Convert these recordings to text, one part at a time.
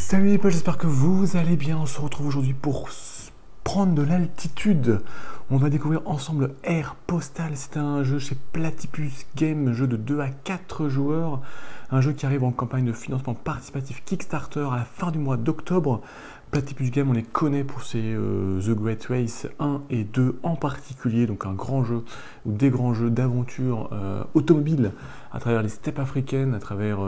Salut les potes, j'espère que vous allez bien. On se retrouve aujourd'hui pour prendre de l'altitude. On va découvrir ensemble Air Postal. C'est un jeu chez Platypus Games, jeu de 2 à 4 joueurs. Un jeu qui arrive en campagne de financement participatif Kickstarter à la fin du mois d'octobre. Platypus Games, on les connaît pour ses The Great Race 1 et 2 en particulier, donc un grand jeu ou des grands jeux d'aventure automobile à travers les steppes africaines, à travers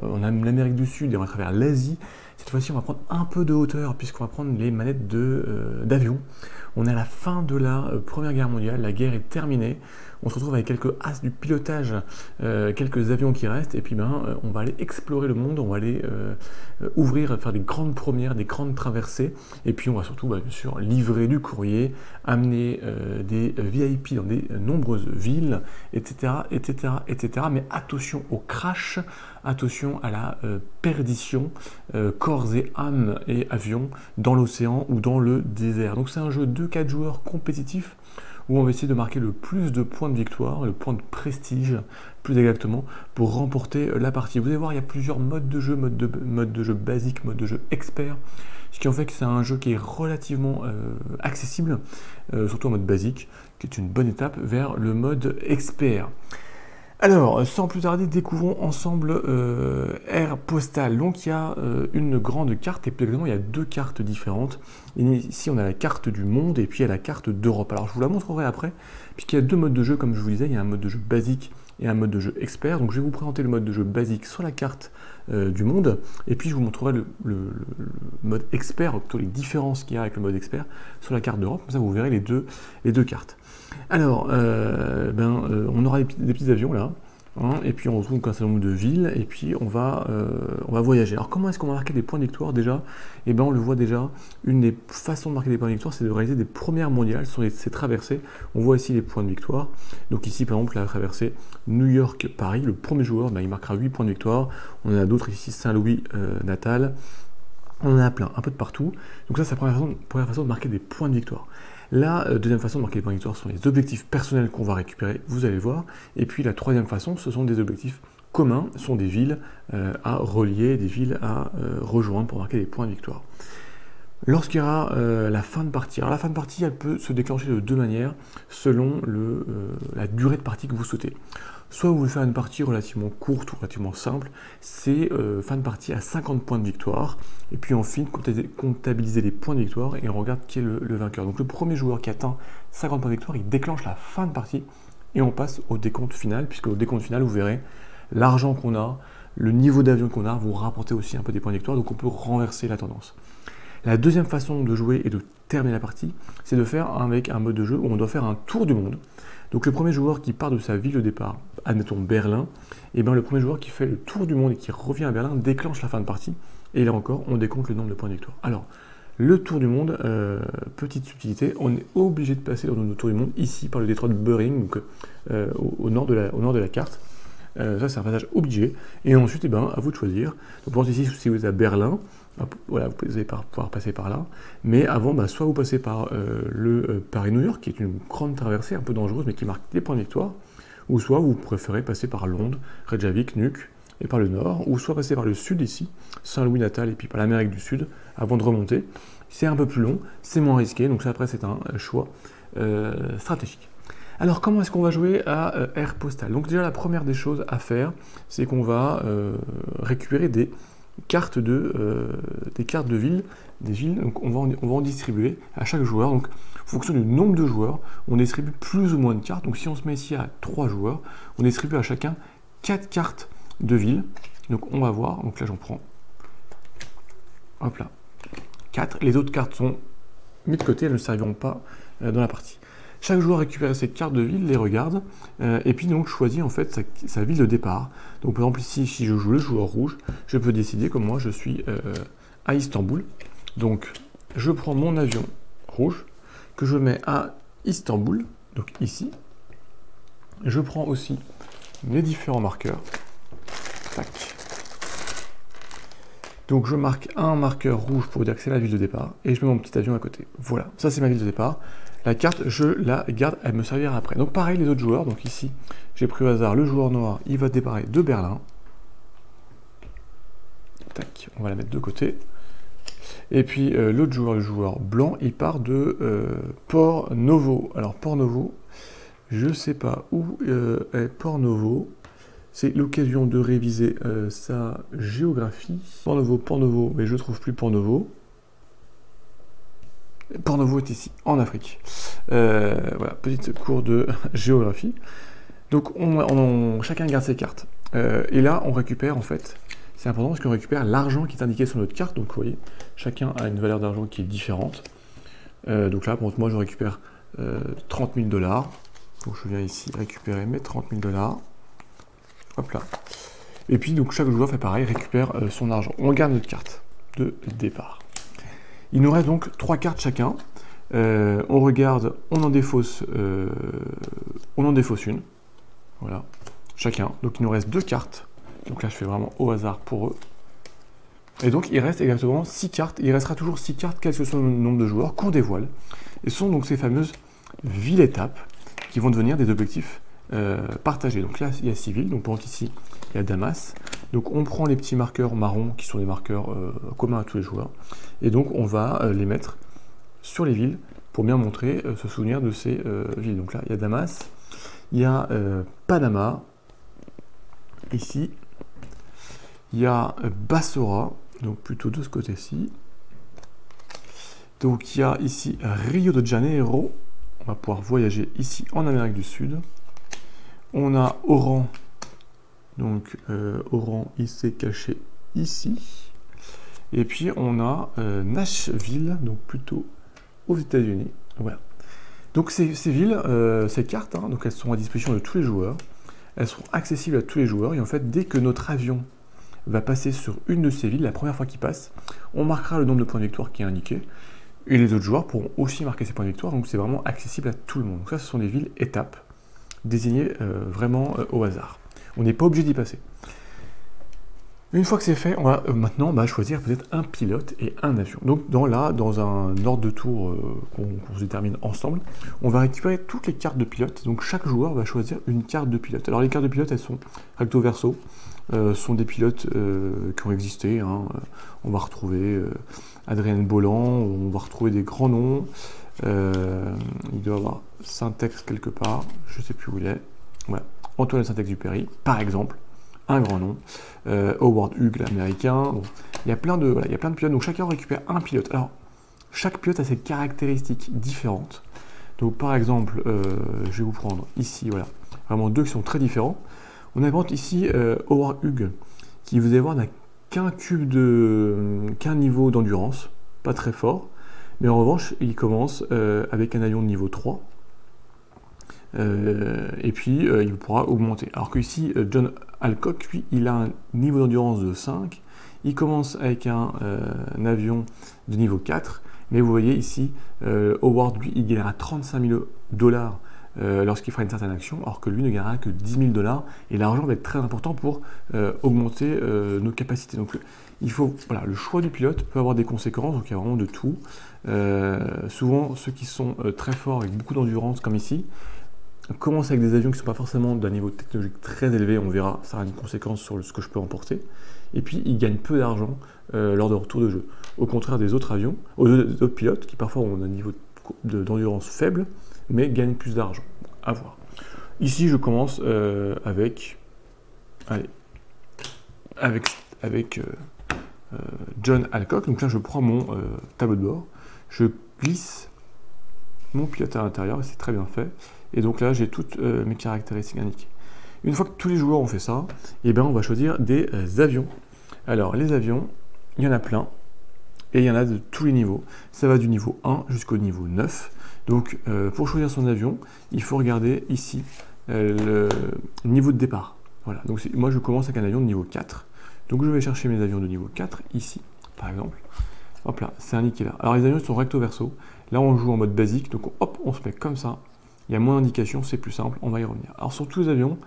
l'Amérique du Sud et à travers l'Asie. Cette fois-ci, on va prendre un peu de hauteur puisqu'on va prendre les manettes d'avion. On est à la fin de la Première Guerre mondiale, la guerre est terminée. On se retrouve avec quelques as du pilotage, quelques avions qui restent, et puis on va aller explorer le monde, on va aller ouvrir, faire des grandes premières, des grandes traversées, et puis on va surtout, bien sûr, livrer du courrier, amener des VIP dans des nombreuses villes, etc., etc., etc. Mais attention au crash, attention à la perdition, corps et âme et avions dans l'océan ou dans le désert. Donc c'est un jeu de 4 joueurs compétitif, où on va essayer de marquer le plus de points de victoire, le point de prestige, plus exactement, pour remporter la partie. Vous allez voir, il y a plusieurs modes de jeu, mode de jeu basique, mode de jeu expert, ce qui en fait que c'est un jeu qui est relativement accessible, surtout en mode basique, qui est une bonne étape vers le mode expert. Alors, sans plus tarder, découvrons ensemble Air Postal. Donc, il y a une grande carte, et plus exactement, il y a 2 cartes différentes. Et ici, on a la carte du monde, et puis il y a la carte d'Europe. Alors, je vous la montrerai après, puisqu'il y a 2 modes de jeu, comme je vous disais. Il y a un mode de jeu basique et un mode de jeu expert. Donc, je vais vous présenter le mode de jeu basique sur la carte du monde, et puis je vous montrerai le mode expert, plutôt les différences qu'il y a avec le mode expert sur la carte d'Europe. Comme ça, vous verrez les deux cartes. Alors, on aura des petits avions là, hein, et puis on retrouve un certain nombre de villes, et puis on va voyager. Alors, comment est-ce qu'on va marquer des points de victoire déjà? Eh bien, on le voit déjà, une des façons de marquer des points de victoire, c'est de réaliser des premières mondiales sur ces traversées. On voit ici les points de victoire. Donc ici, par exemple, la traversée New York-Paris, le premier joueur, il marquera 8 points de victoire. On en a d'autres ici, Saint-Louis, Natal. On en a plein, un peu de partout. Donc ça, c'est la première façon de marquer des points de victoire. La deuxième façon de marquer des points de victoire sont les objectifs personnels qu'on va récupérer, vous allez voir. Et puis la troisième façon, ce sont des objectifs communs, ce sont des villes à relier, des villes à rejoindre pour marquer des points de victoire. Lorsqu'il y aura la fin de partie, alors la fin de partie, elle peut se déclencher de 2 manières selon la durée de partie que vous souhaitez. Soit vous voulez faire une partie relativement courte ou relativement simple, c'est fin de partie à 50 points de victoire, et puis ensuite comptabiliser les points de victoire et on regarde qui est le vainqueur. Donc le premier joueur qui atteint 50 points de victoire, il déclenche la fin de partie et on passe au décompte final, puisque au décompte final, vous verrez l'argent qu'on a, le niveau d'avion qu'on a, vous rapportez aussi un peu des points de victoire, donc on peut renverser la tendance. La deuxième façon de jouer et de terminer la partie, c'est de faire avec un mode de jeu où on doit faire un tour du monde. Donc le premier joueur qui part de sa ville de départ, admettons Berlin, et bien le premier joueur qui fait le tour du monde et qui revient à Berlin déclenche la fin de partie, et là encore, on décompte le nombre de points de victoire. Alors, le tour du monde, petite subtilité, on est obligé de passer dans notre tour du monde ici par le détroit de Bering, donc au nord de la carte. Ça, c'est un passage obligé. Et ensuite, à vous de choisir. Donc, pour ici, si vous êtes à Berlin, voilà, vous allez pouvoir passer par là. Mais avant, soit vous passez par le Paris-New York, qui est une grande traversée, un peu dangereuse, mais qui marque des points de victoire. Ou soit vous préférez passer par Londres, Reykjavik, Nuuk, et par le nord. Ou soit passer par le sud ici, Saint-Louis, Natal, et puis par l'Amérique du Sud, avant de remonter. C'est un peu plus long, c'est moins risqué. Donc ça, après, c'est un choix stratégique. Alors, comment est-ce qu'on va jouer à Air Postal? Donc déjà, la première des choses à faire, c'est qu'on va récupérer des cartes de villes, des villes. Donc, on va en distribuer à chaque joueur. Donc, en fonction du nombre de joueurs, on distribue plus ou moins de cartes. Donc, si on se met ici à 3 joueurs, on distribue à chacun 4 cartes de villes. Donc, on va voir. Donc là, j'en prends, hop là, 4. Les autres cartes sont mises de côté, elles ne serviront pas dans la partie. Chaque joueur récupère ses cartes de ville, les regarde, et puis donc choisit en fait sa ville de départ. Donc par exemple ici, si je joue le joueur rouge, je peux décider comme moi je suis à Istanbul. Donc je prends mon avion rouge, que je mets à Istanbul, donc ici. Je prends aussi mes différents marqueurs. Tac. Donc je marque un marqueur rouge pour dire que c'est la ville de départ, et je mets mon petit avion à côté. Voilà, ça c'est ma ville de départ. La carte, je la garde, elle me servira après. Donc pareil, les autres joueurs, donc ici, j'ai pris au hasard le joueur noir, il va déparler de Berlin. tac, on va la mettre de côté. Et puis l'autre joueur, le joueur blanc, il part de Port Novo. Alors Port Novo, je ne sais pas où est Port Novo. C'est l'occasion de réviser sa géographie. Port Novo, mais je ne trouve plus Port Novo. Port Novo est ici, en Afrique. Voilà, petite cours de géographie. Donc chacun garde ses cartes. Et là, on récupère en fait, c'est important parce qu'on récupère l'argent qui est indiqué sur notre carte. Donc vous voyez, chacun a une valeur d'argent qui est différente. Donc là, pour moi, je récupère 30 000 $. Donc je viens ici récupérer mes 30 000 $. Hop là. Et puis donc chaque joueur fait pareil, récupère son argent. On garde notre carte de départ. Il nous reste donc 3 cartes chacun. On regarde, on en défausse une. Voilà, chacun. Donc il nous reste 2 cartes. Donc là je fais vraiment au hasard pour eux. Et donc il reste exactement 6 cartes. Il restera toujours 6 cartes, quel que soit le nombre de joueurs, qu'on dévoile. Et ce sont donc ces fameuses villes-étapes qui vont devenir des objectifs partagés. Donc là il y a civil, donc pour ici il y a Damas. Donc on prend les petits marqueurs marrons qui sont des marqueurs communs à tous les joueurs. Et donc on va les mettre sur les villes pour bien montrer, se souvenir de ces villes. Donc là il y a Damas, il y a Panama, ici, il y a Bassora, donc plutôt de ce côté-ci. Donc il y a ici Rio de Janeiro, on va pouvoir voyager ici en Amérique du Sud. On a Oran, donc Oran il s'est caché ici. Et puis on a Nashville, donc plutôt aux États-Unis. Voilà. Donc ces villes, ces cartes, hein, donc elles sont à disposition de tous les joueurs. Elles seront accessibles à tous les joueurs. Et en fait, dès que notre avion va passer sur une de ces villes, la première fois qu'il passe, on marquera le nombre de points de victoire qui est indiqué. Et les autres joueurs pourront aussi marquer ces points de victoire. Donc c'est vraiment accessible à tout le monde. Donc ça, ce sont des villes étapes désignées vraiment au hasard. On n'est pas obligé d'y passer. Une fois que c'est fait, on va maintenant choisir peut-être un pilote et un avion. Donc dans un ordre de tour qu'on se détermine ensemble, on va récupérer toutes les cartes de pilote. Donc chaque joueur va choisir une carte de pilote. Alors les cartes de pilote, elles sont recto verso, sont des pilotes qui ont existé. Hein. On va retrouver Adrien Bolland, on va retrouver des grands noms. Il doit y avoir Saint-Ex quelque part, je ne sais plus où il est. Voilà. Antoine de Saint-Exupéry, par exemple. Un grand nom, Howard Hughes, l'américain. Bon, il y a plein de pilotes, donc chacun récupère un pilote. Alors, chaque pilote a ses caractéristiques différentes. Donc, par exemple, je vais vous prendre ici, voilà, vraiment 2 qui sont très différents. On a par exemple ici Howard Hughes, qui vous allez voir n'a qu'un niveau d'endurance, pas très fort, mais en revanche, il commence avec un avion de niveau 3. Et puis il pourra augmenter. Alors que ici, John Alcock, lui, il a un niveau d'endurance de 5. Il commence avec un avion de niveau 4. Mais vous voyez ici, Howard, lui, il gagnera 35 000 $ lorsqu'il fera une certaine action, alors que lui ne gagnera que 10 000 $. Et l'argent va être très important pour augmenter nos capacités. Donc il faut, voilà, le choix du pilote peut avoir des conséquences, donc il y a vraiment de tout. Souvent, ceux qui sont très forts avec beaucoup d'endurance, comme ici, commence avec des avions qui ne sont pas forcément d'un niveau technologique très élevé, on verra, ça aura une conséquence sur ce que je peux emporter. Et puis, ils gagnent peu d'argent lors de leur tour de jeu. Au contraire des autres avions, des autres pilotes qui parfois ont un niveau d'endurance faible, mais gagnent plus d'argent. À voir. Ici, je commence avec John Alcock. Donc là, je prends mon tableau de bord, je glisse mon pilote à l'intérieur, et c'est très bien fait. Et donc là, j'ai toutes mes caractéristiques indiquées. Une fois que tous les joueurs ont fait ça, eh bien, on va choisir des avions. Alors, les avions, il y en a plein, et il y en a de tous les niveaux. Ça va du niveau 1 jusqu'au niveau 9. Donc, pour choisir son avion, il faut regarder ici le niveau de départ. Voilà. Donc, moi, je commence avec un avion de niveau 4. Donc, je vais chercher mes avions de niveau 4, ici, par exemple. Hop là, c'est indiqué là. Alors, les avions sont recto verso. Là, on joue en mode basique. Donc, hop, on se met comme ça. Il y a moins d'indications, c'est plus simple, on va y revenir. Alors sur tous les avions,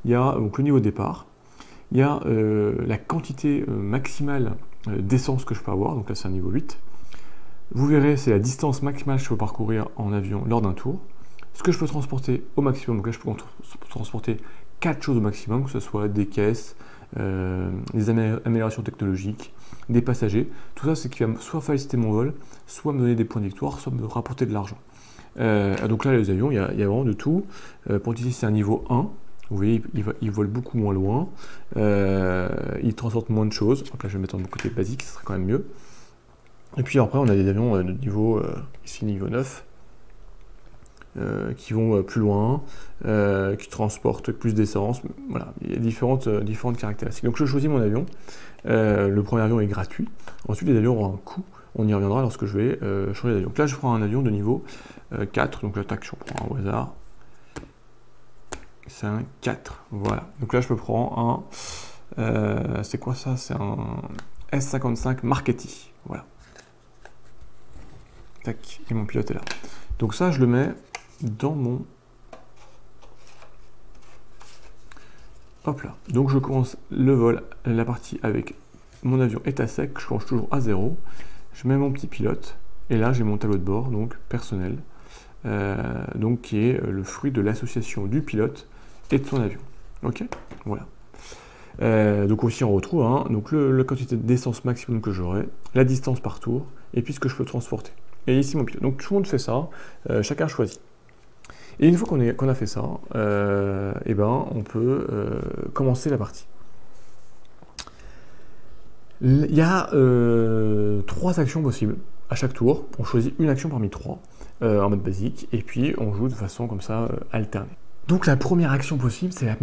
il y a donc le niveau de départ, il y a la quantité maximale d'essence que je peux avoir, donc là c'est un niveau 8. Vous verrez, c'est la distance maximale que je peux parcourir en avion lors d'un tour. Ce que je peux transporter au maximum, donc là je peux transporter 4 choses au maximum, que ce soit des caisses, des améliorations technologiques, des passagers. Tout ça, c'est qui va soit faciliter mon vol, soit me donner des points de victoire, soit me rapporter de l'argent. Donc là, les avions, il y a vraiment de tout. Pour ici, c'est un niveau 1. Vous voyez, il vole beaucoup moins loin. Il transporte moins de choses. Donc là, je vais mettre en côté basique, ce serait quand même mieux. Et puis après, on a des avions de niveau, ici, niveau 9. Qui vont plus loin, qui transportent plus d'essence. Voilà, il y a différentes caractéristiques. Donc je choisis mon avion. Le premier avion est gratuit. Ensuite, les avions auront un coût. On y reviendra lorsque je vais changer d'avion. Donc là, je prends un avion de niveau 4. Donc là, tac, je prends un au hasard. C'est un 4. Voilà. Donc là, je peux prendre un... c'est quoi ça? C'est un S55 Marchetti. Voilà. Tac, et mon pilote est là. Donc ça, je le mets dans mon... Hop là. Donc je commence le vol, la partie avec mon avion est à sec, je change toujours à 0. Je mets mon petit pilote, et là j'ai mon tableau de bord, donc personnel, donc qui est le fruit de l'association du pilote et de son avion. Ok, voilà. Donc aussi on retrouve donc la quantité d'essence maximum que j'aurai, la distance par tour, et puis ce que je peux transporter. Et ici mon pilote. Donc tout le monde fait ça, chacun choisit. Et une fois qu'on a fait ça, on peut commencer la partie. Il y a 3 actions possibles à chaque tour. On choisit une action parmi 3 en mode basique, et puis on joue de façon comme ça alternée. Donc la première action possible, c'est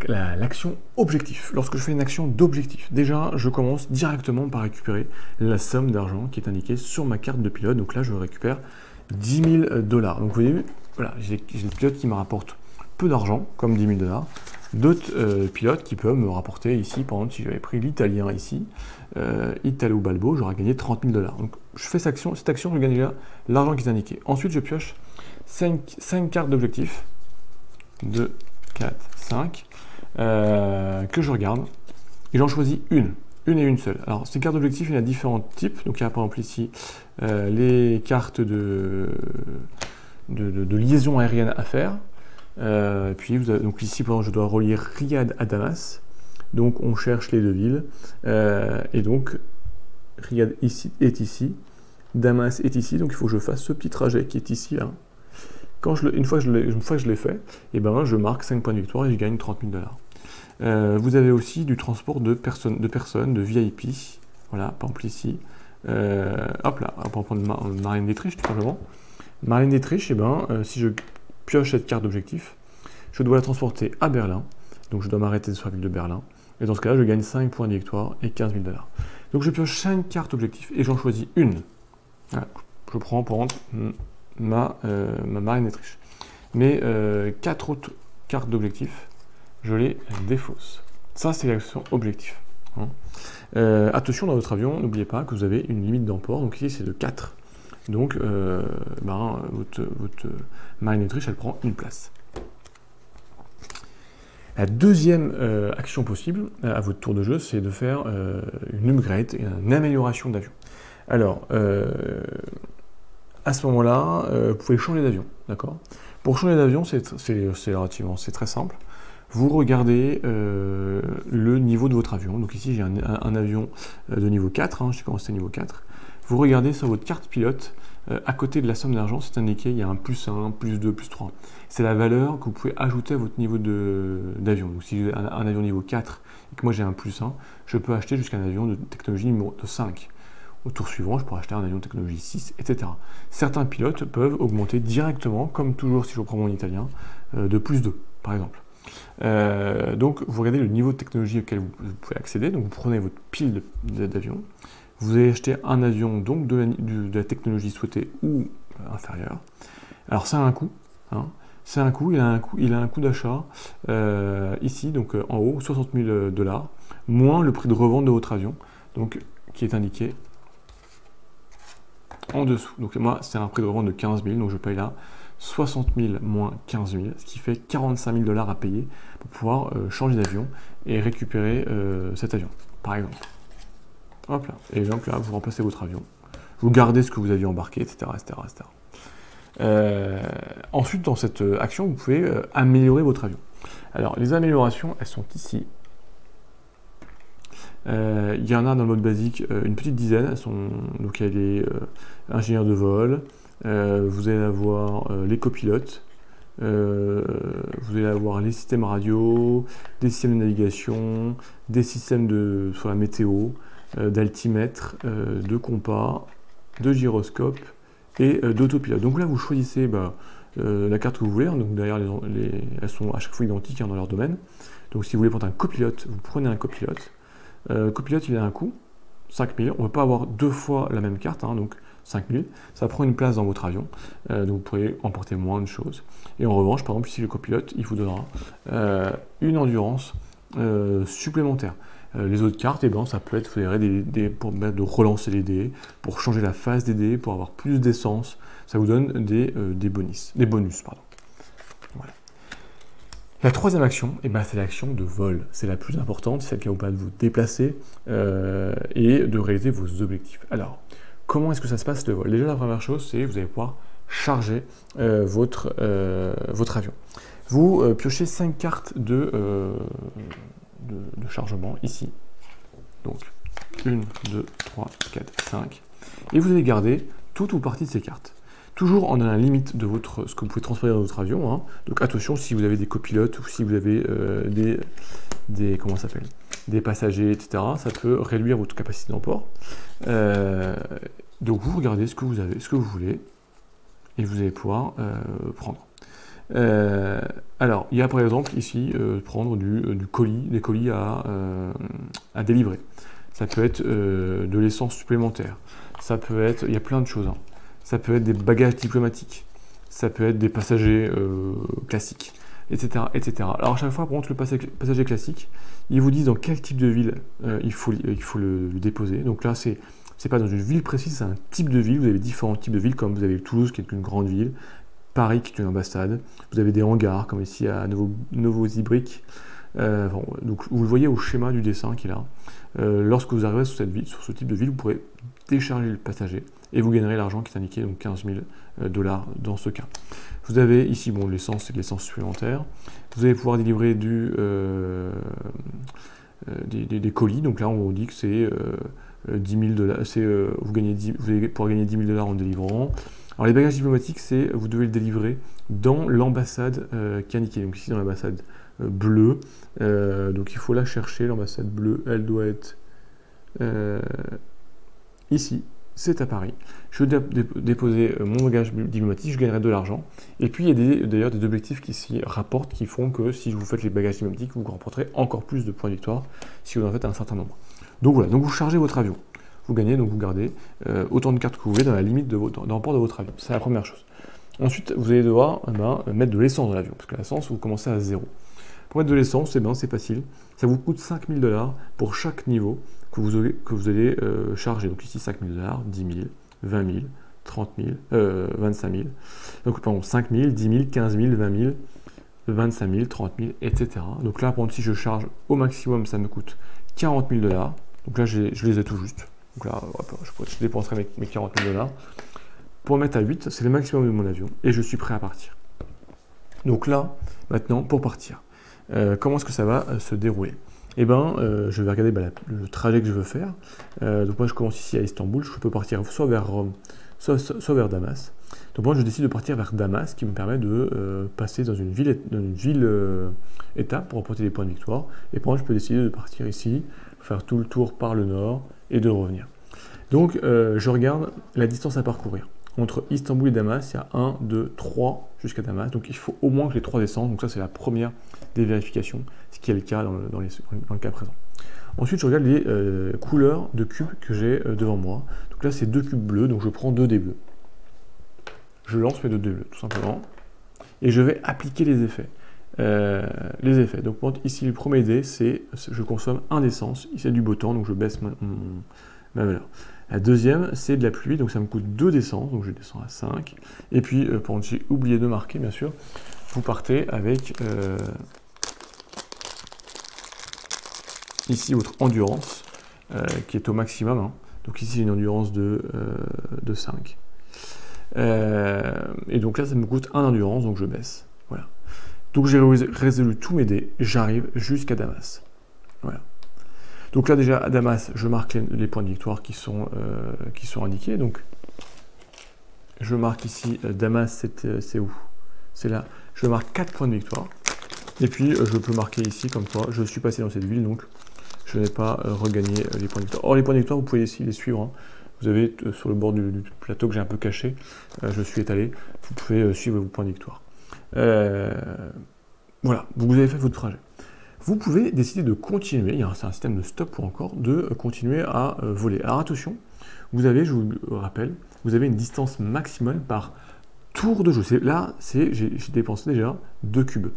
l'action objectif. Lorsque je fais une action d'objectif, déjà je commence directement par récupérer la somme d'argent qui est indiquée sur ma carte de pilote. Donc là je récupère 10 000 $. Donc vous voyez, voilà, j'ai le pilote qui me rapporte peu d'argent, comme 10 000 $. D'autres pilotes qui peuvent me rapporter ici, par exemple si j'avais pris l'italien ici, Italo Balbo, j'aurais gagné 30 000 $. Donc je fais cette action, je gagne déjà l'argent qui est indiqué. Ensuite je pioche 5 cartes d'objectif. 2, 4, 5, que je regarde, et j'en choisis une et une seule. Alors ces cartes d'objectif, il y a différents types. Donc il y a par exemple ici les cartes de liaison aérienne à faire. Puis donc ici par exemple je dois relier Riyad à Damas. Donc on cherche les deux villes, et donc Riyad est ici, Damas est ici, donc il faut que je fasse ce petit trajet qui est ici là. Une fois que je l'ai fait, je marque 5 points de victoire et je gagne 30 000 $. Vous avez aussi du transport de personnes, de VIP. Voilà, par exemple ici. Hop là, on va prendre Marlène Dietrich tout simplement. Marlène Dietrich, si je pioche cette carte d'objectif, je dois la transporter à Berlin. Donc je dois m'arrêter sur la ville de Berlin. Et dans ce cas-là, je gagne 5 points de victoire et 15 000 $. Donc je pioche 5 cartes objectifs et j'en choisis une. Voilà, je prends pour rendre ma Marlène Dietrich. Mais 4 autres cartes d'objectif, je les défausse. Ça, c'est l'action objectif. Attention, dans votre avion, n'oubliez pas que vous avez une limite d'emport. Donc ici, c'est de 4. Donc, votre Marlène Dietrich, elle prend une place. La deuxième action possible, à votre tour de jeu, c'est de faire une upgrade, une amélioration d'avion. Alors, à ce moment-là, vous pouvez changer d'avion, d'accord? Pour changer d'avion, c'est très simple. Vous regardez le niveau de votre avion. Donc ici, j'ai un avion de niveau 4, j'ai commencé à niveau 4. Vous regardez sur votre carte pilote, à côté de la somme d'argent, c'est indiqué, il y a un plus 1, plus 2, plus 3. C'est la valeur que vous pouvez ajouter à votre niveau d'avion. Donc si j'ai un avion niveau 4 et que moi j'ai un plus 1, je peux acheter jusqu'à un avion de technologie numéro 5. Au tour suivant, je pourrais acheter un avion de technologie 6, etc. Certains pilotes peuvent augmenter directement, comme toujours si je reprends mon italien, de plus 2, par exemple. Donc, vous regardez le niveau de technologie auquel vous pouvez accéder. Donc, vous prenez votre pile d'avions. Vous allez acheter un avion donc de la technologie souhaitée ou inférieure. Alors, ça a un coût. C'est un coût. Il a un coût d'achat ici, donc en haut, 60 000 $, moins le prix de revente de votre avion, donc qui est indiqué en dessous. Donc moi, c'est un prix de revente de 15 000, donc je paye là 60 000 moins 15 000, ce qui fait 45 000 $ à payer pour pouvoir changer d'avion et récupérer cet avion, par exemple. Hop là. Et donc là, vous remplacez votre avion, vous gardez ce que vous aviez embarqué, etc. Ensuite, dans cette action, vous pouvez améliorer votre avion. Alors, les améliorations, elles sont ici. Il y en a dans le mode basique une petite dizaine. Donc il y a les ingénieurs de vol, vous allez avoir les copilotes, vous allez avoir les systèmes radio, des systèmes de navigation, des systèmes sur la météo, d'altimètre, de compas, de gyroscope et d'autopilote. Donc là, vous choisissez la carte que vous voulez. Donc derrière, elles sont à chaque fois identiques dans leur domaine. Donc si vous voulez prendre un copilote, vous prenez un copilote. Copilote, il a un coût, 5000. On ne peut pas avoir deux fois la même carte, donc 5000. Ça prend une place dans votre avion, donc vous pourrez emporter moins de choses. Et en revanche, par exemple, ici le copilote, il vous donnera une endurance supplémentaire. Les autres cartes, ça peut être, vous verrez, pour de relancer les dés, pour changer la phase des dés, pour avoir plus d'essence. Ça vous donne des bonus. Voilà. La troisième action, c'est l'action de vol. C'est la plus importante, c'est celle qui va vous permettre de vous déplacer et de réaliser vos objectifs. Alors, comment est-ce que ça se passe le vol? Déjà, la première chose, c'est que vous allez pouvoir charger votre avion. Vous piochez 5 cartes de chargement ici. Donc, 1, 2, 3, 4, 5. Et vous allez garder toute ou partie de ces cartes. Toujours en dans la limite de ce que vous pouvez transférer dans votre avion. Donc attention, si vous avez des copilotes ou si vous avez des passagers, etc., ça peut réduire votre capacité d'emport. Donc vous regardez ce que vous avez, ce que vous voulez, et vous allez pouvoir prendre. Alors, il y a par exemple ici prendre des colis à délivrer. Ça peut être de l'essence supplémentaire. Ça peut être, il y a plein de choses. Ça peut être des bagages diplomatiques. Ça peut être des passagers classiques, etc., etc. Alors à chaque fois, pour le passager classique, ils vous disent dans quel type de ville il faut le déposer. Donc là, c'est pas dans une ville précise, c'est un type de ville. Vous avez différents types de villes, comme vous avez Toulouse qui est une grande ville, Paris qui est une ambassade. Vous avez des hangars, comme ici à Novosibirsk. Donc vous le voyez au schéma du dessin qu'il a. Lorsque vous arriverez sur ce type de ville, vous pourrez décharger le passager et vous gagnerez l'argent qui est indiqué, donc 15 000 $ dans ce cas. Vous avez ici, l'essence, c'est de l'essence supplémentaire. Vous allez pouvoir délivrer des colis. Donc là, on vous dit que c'est 10 000 $. Vous allez pouvoir gagner 10 000 $ en délivrant. Alors les bagages diplomatiques, vous devez le délivrer dans l'ambassade qui est indiquée. Donc ici, dans l'ambassade bleue. Donc il faut la chercher, l'ambassade bleue. Elle doit être ici. C'est à Paris. Je vais déposer mon bagage diplomatique, je gagnerai de l'argent. Et puis, il y a d'ailleurs des objectifs qui s'y rapportent, qui font que si vous faites les bagages diplomatiques, vous remporterez encore plus de points de victoire si vous en faites un certain nombre. Donc voilà, donc vous chargez votre avion. Vous gagnez, donc vous gardez autant de cartes que vous voulez dans la limite d'emport de votre avion. C'est la première chose. Ensuite, vous allez devoir mettre de l'essence dans l'avion, parce que l'essence, vous commencez à 0. Pour mettre de l'essence, c'est facile. Ça vous coûte 5 000 $ pour chaque niveau que vous allez charger. Donc ici, 5 000 $, 10 000, 20 000, 30 000, 25 000. Donc, pardon, 5 000, 10 000, 15 000, 20 000, 25 000, 30 000, etc. Donc là, si je charge au maximum, ça me coûte 40 000 $. Donc là, je les ai tout juste. Donc là, je dépenserai mes 40 000 $. Pour mettre à 8, c'est le maximum de mon avion. Et je suis prêt à partir. Donc là, maintenant, pour partir. Comment est-ce que ça va se dérouler? Je vais regarder le trajet que je veux faire. Donc moi, je commence ici à Istanbul. Je peux partir soit vers Rome, soit vers Damas. Donc moi, je décide de partir vers Damas, qui me permet de passer dans une ville étape pour remporter des points de victoire. Et pour moi, je peux décider de partir ici, faire tout le tour par le nord et de revenir. Donc, je regarde la distance à parcourir. Entre Istanbul et Damas, il y a 1, 2, 3 jusqu'à Damas. Donc il faut au moins que les 3 descendent. Donc ça, c'est la première des vérifications, ce qui est le cas dans le cas présent. Ensuite, je regarde les couleurs de cubes que j'ai devant moi. Donc là, c'est 2 cubes bleus, donc je prends 2 dés bleus. Je lance mes 2 dés bleus, tout simplement. Et je vais appliquer les effets. Donc ici, le premier dé, je consomme 1 d'essence. Ici, c'est du beau temps, donc je baisse ma valeur. La deuxième, c'est de la pluie, donc ça me coûte 2 d'essence, donc je descends à 5. Et puis, j'ai oublié de marquer, bien sûr, vous partez avec ici votre endurance, qui est au maximum. Donc ici, j'ai une endurance de 5. Et donc là, ça me coûte 1 endurance, donc je baisse. Voilà. Donc j'ai résolu tous mes dés, j'arrive jusqu'à Damas. Voilà. Donc là déjà à Damas, je marque les points de victoire qui sont indiqués. Donc je marque ici Damas, c'est où? C'est là. Je marque 4 points de victoire. Et puis je peux marquer ici comme quoi je suis passé dans cette ville, donc je n'ai pas regagné les points de victoire. Or les points de victoire, vous pouvez ici les suivre. Hein. Vous avez sur le bord du plateau que j'ai un peu caché, je suis étalé. Vous pouvez suivre vos points de victoire. Voilà, vous avez fait votre trajet. Vous pouvez décider de continuer, c'est un système de stop ou encore, de continuer à voler. Alors attention, vous avez, je vous le rappelle, vous avez une distance maximale par tour de jeu. Là, j'ai dépensé déjà 2 cubes.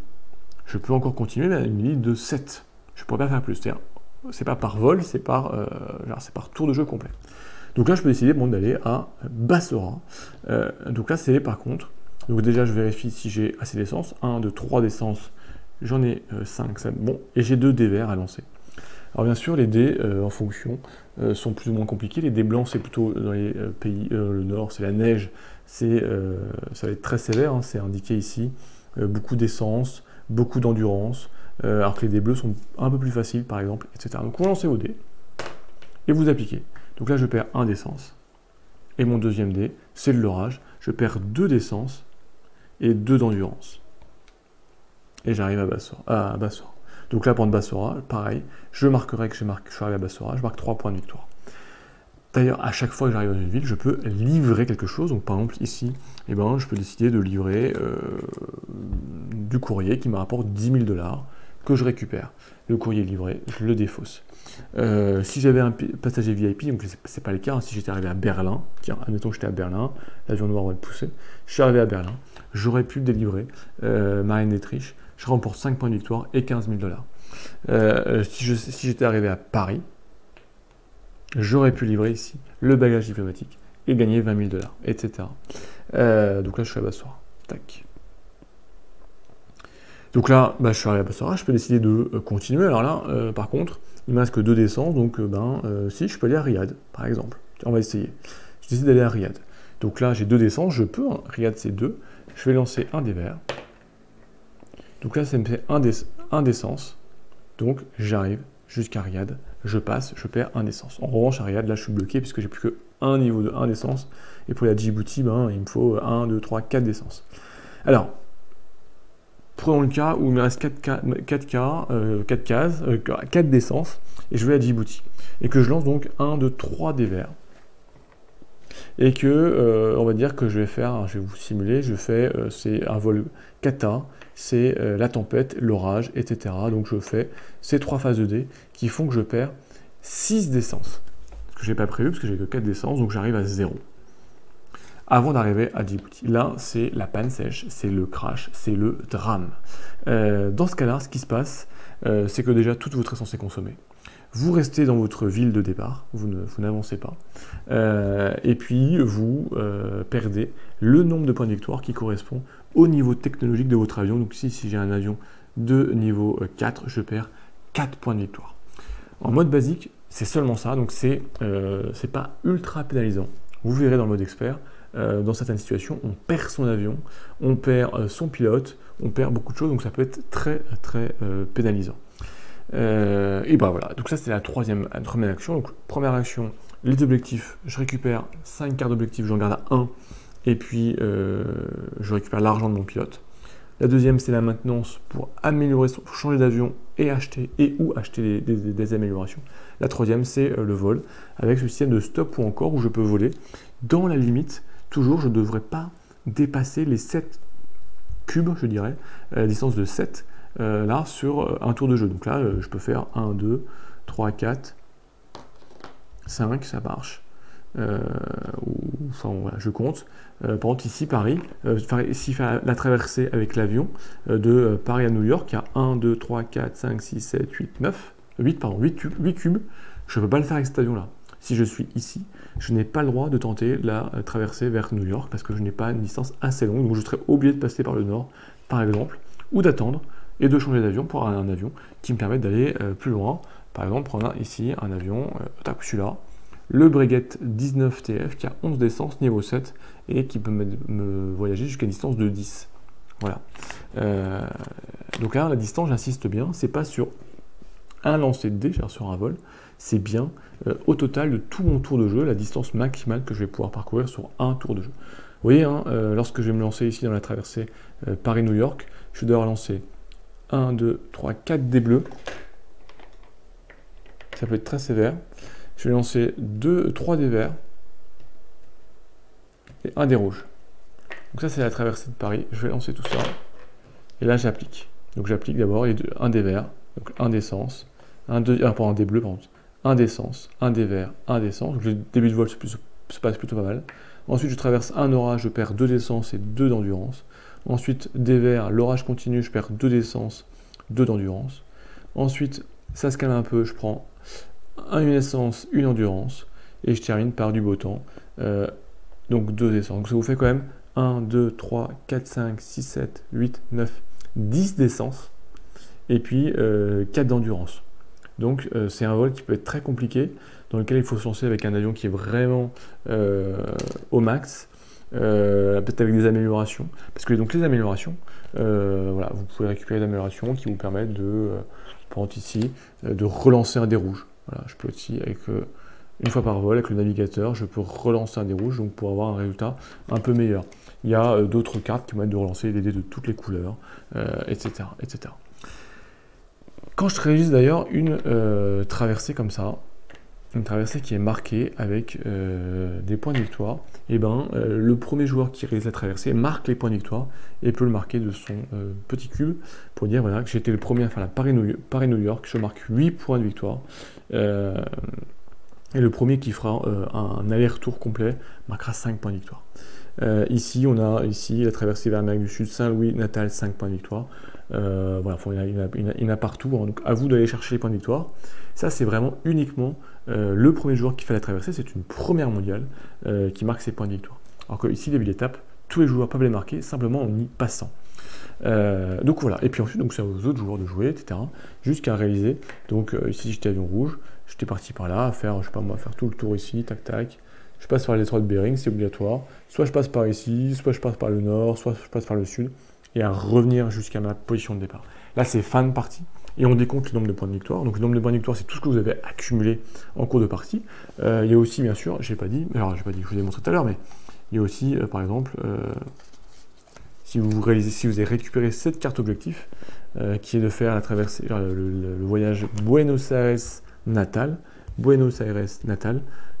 Je peux encore continuer, mais à une limite de 7. Je ne pourrais pas faire plus. C'est pas par vol, c'est par tour de jeu complet. Donc là, je peux décider d'aller à Bassora. Donc là, c'est par contre, donc déjà, je vérifie si j'ai assez d'essence. 1, 2, 3 d'essence. J'en ai 5, 7. Bon, et j'ai 2 dés verts à lancer. Alors bien sûr, les dés en fonction sont plus ou moins compliqués. Les dés blancs, c'est plutôt dans les pays, le nord, c'est la neige. Ça va être très sévère, hein, c'est indiqué ici. Beaucoup d'essence, beaucoup d'endurance. Alors que les dés bleus sont un peu plus faciles, par exemple, etc. Donc vous lancez vos dés et vous appliquez. Donc là, je perds 1 d'essence. Et mon deuxième dé, c'est de l'orage. Je perds 2 d'essence et 2 d'endurance. Et j'arrive à Bassora. Donc là, pour Bassora, pareil, je marquerai que je suis arrivé à Bassora, je marque 3 points de victoire. D'ailleurs, à chaque fois que j'arrive dans une ville, je peux livrer quelque chose. Donc par exemple, ici, je peux décider de livrer du courrier qui me rapporte 10 000 $, que je récupère. Le courrier livré, je le défausse. Si j'avais un passager VIP, donc c'est pas le cas, hein, si j'étais arrivé à Berlin, tiens, admettons que j'étais à Berlin, l'avion noir va le pousser, je suis arrivé à Berlin, j'aurais pu délivrer Marine d'Autriche, je remporte 5 points de victoire et 15 000 $. Si j'étais arrivé à Paris, j'aurais pu livrer ici le bagage diplomatique et gagner 20 000 $, etc. Donc là, je suis à Bassora. Tac. Donc là, je suis arrivé à Bassora, je peux décider de continuer. Alors là, par contre, il ne me reste que 2 d'essence, donc si, je peux aller à Riyad, par exemple. On va essayer. Je décide d'aller à Riyad. Donc là, j'ai 2 d'essence, je peux, hein, Riyad c'est 2. Je vais lancer un des verts. Donc là, ça me fait 1 d'essence. Donc j'arrive jusqu'à Riyad, je passe, je perds 1 d'essence. En revanche, à Riyad, là, je suis bloqué puisque j'ai plus que un niveau de 1 d'essence. Et pour la Djibouti, il me faut 1, 2, 3, 4 d'essence. Alors, prenons le cas où il me reste 4 d'essence et je vais à Djibouti. Et que je lance donc 1, 2, 3 des verts. Et que, on va dire que je vais faire, je vais vous simuler, c'est un vol kata, c'est la tempête, l'orage, etc. Donc je fais ces 3 phases de dés qui font que je perds 6 d'essence. Ce que je n'ai pas prévu parce que j'ai que 4 d'essence, donc j'arrive à 0. Avant d'arriver à Djibouti. Là, c'est la panne sèche, c'est le crash, c'est le drame. Dans ce cas-là, ce qui se passe, c'est que déjà toute votre essence est consommée. Vous restez dans votre ville de départ, vous n'avancez pas, et puis vous perdez le nombre de points de victoire qui correspond au niveau technologique de votre avion. Donc si j'ai un avion de niveau 4, je perds 4 points de victoire. En mode basique, c'est seulement ça, donc c'est pas ultra pénalisant. Vous verrez dans le mode expert, dans certaines situations, on perd son avion, on perd son pilote, on perd beaucoup de choses, donc ça peut être très très pénalisant. Et voilà, donc ça c'était la première action. Donc première action, les objectifs, je récupère 5 cartes d'objectifs, j'en garde 1, et puis je récupère l'argent de mon pilote. La deuxième, c'est la maintenance pour améliorer, pour changer d'avion et acheter des améliorations. La troisième, c'est le vol, avec ce système de stop ou encore où je peux voler. Dans la limite, toujours, je ne devrais pas dépasser les 7 cubes, je dirais, la distance de 7, là, sur un tour de jeu. Donc là, je peux faire 1, 2, 3, 4, 5, ça marche. Enfin, voilà, je compte. Par exemple, ici, Paris, s'il fait la traversée avec l'avion de Paris à New York, il y a 1, 2, 3, 4, 5, 6, 7, 8, 9, 8 cubes, je ne peux pas le faire avec cet avion-là. Si je suis ici, je n'ai pas le droit de tenter la traversée vers New York parce que je n'ai pas une distance assez longue, donc je serais obligé de passer par le nord, par exemple, ou d'attendre et de changer d'avion pour un avion qui me permette d'aller plus loin. Par exemple, prendre ici un avion, celui-là, le Breguet 19 TF qui a 11 d'essence, niveau 7, et qui peut me voyager jusqu'à une distance de 10. Voilà. Donc là, la distance, j'insiste bien, c'est pas sur un lancer de dés, sur un vol, c'est bien au total de tout mon tour de jeu, la distance maximale que je vais pouvoir parcourir sur un tour de jeu. Vous voyez, hein, lorsque je vais me lancer ici dans la traversée Paris-New York, je vais devoir lancer 1, 2, 3, 4 dés bleus. Ça peut être très sévère. Je vais lancer 3 dés verts et 1 dé rouge. Donc ça, c'est la traversée de Paris. Je vais lancer tout ça. Et là, j'applique. Donc j'applique d'abord un dé vert, donc un d'essence, un dé bleu, pardon, un d'essence, un dé vert, un d'essence. Donc le début de vol se passe plutôt pas mal. Ensuite, je traverse un orage, je perds 2 d'essence et 2 d'endurance. Ensuite, dé vert, l'orage continue, je perds 2 d'essence, 2 d'endurance. Ensuite, ça se calme un peu, je prends une essence, une endurance, et je termine par du beau temps, donc 2 essences. Donc ça vous fait quand même 1, 2, 3, 4, 5, 6, 7, 8, 9, 10 d'essence, et puis 4 d'endurance. Donc c'est un vol qui peut être très compliqué, dans lequel il faut se lancer avec un avion qui est vraiment au max, peut-être avec des améliorations, parce que donc les améliorations, voilà, vous pouvez récupérer des améliorations qui vous permettent de, par exemple ici, de relancer un dé rouge. Voilà, je peux aussi, avec une fois par vol, avec le navigateur, je peux relancer un dé rouge, donc pour avoir un résultat un peu meilleur. Il y a d'autres cartes qui permettent de relancer les dés de toutes les couleurs, etc., etc. Quand je réalise d'ailleurs une traversée comme ça, une traversée qui est marquée avec des points de victoire, et ben le premier joueur qui réalise la traversée marque les points de victoire et peut le marquer de son petit cube pour dire voilà, que j'étais le premier à faire la Paris-New York, je marque 8 points de victoire. Et le premier qui fera un aller-retour complet marquera 5 points de victoire. Ici, on a la traversée vers l'Amérique du Sud, Saint-Louis, Natal, 5 points de victoire. Voilà, il y en a partout, hein, donc à vous d'aller chercher les points de victoire. Ça, c'est vraiment uniquement le premier joueur qui fait la traversée, c'est une première mondiale qui marque ses points de victoire. Alors que ici, début d'étape, tous les joueurs peuvent les marquer simplement en y passant. Donc voilà, et puis ensuite, c'est aux autres joueurs de jouer, etc. Jusqu'à réaliser. Donc ici, j'étais avion rouge, j'étais parti par là, à faire, je sais pas moi, faire tout le tour ici, tac tac. Je passe par les détroits de Bering, c'est obligatoire. Soit je passe par ici, soit je passe par le nord, soit je passe par le sud, et à revenir jusqu'à ma position de départ. Là, c'est fin de partie, et on décompte le nombre de points de victoire. Donc le nombre de points de victoire, c'est tout ce que vous avez accumulé en cours de partie. Il y a aussi, bien sûr, je vous ai montré tout à l'heure, mais il y a aussi, par exemple, si vous avez récupéré cette carte objectif, qui est de faire la traversée, le voyage Buenos Aires-Natal,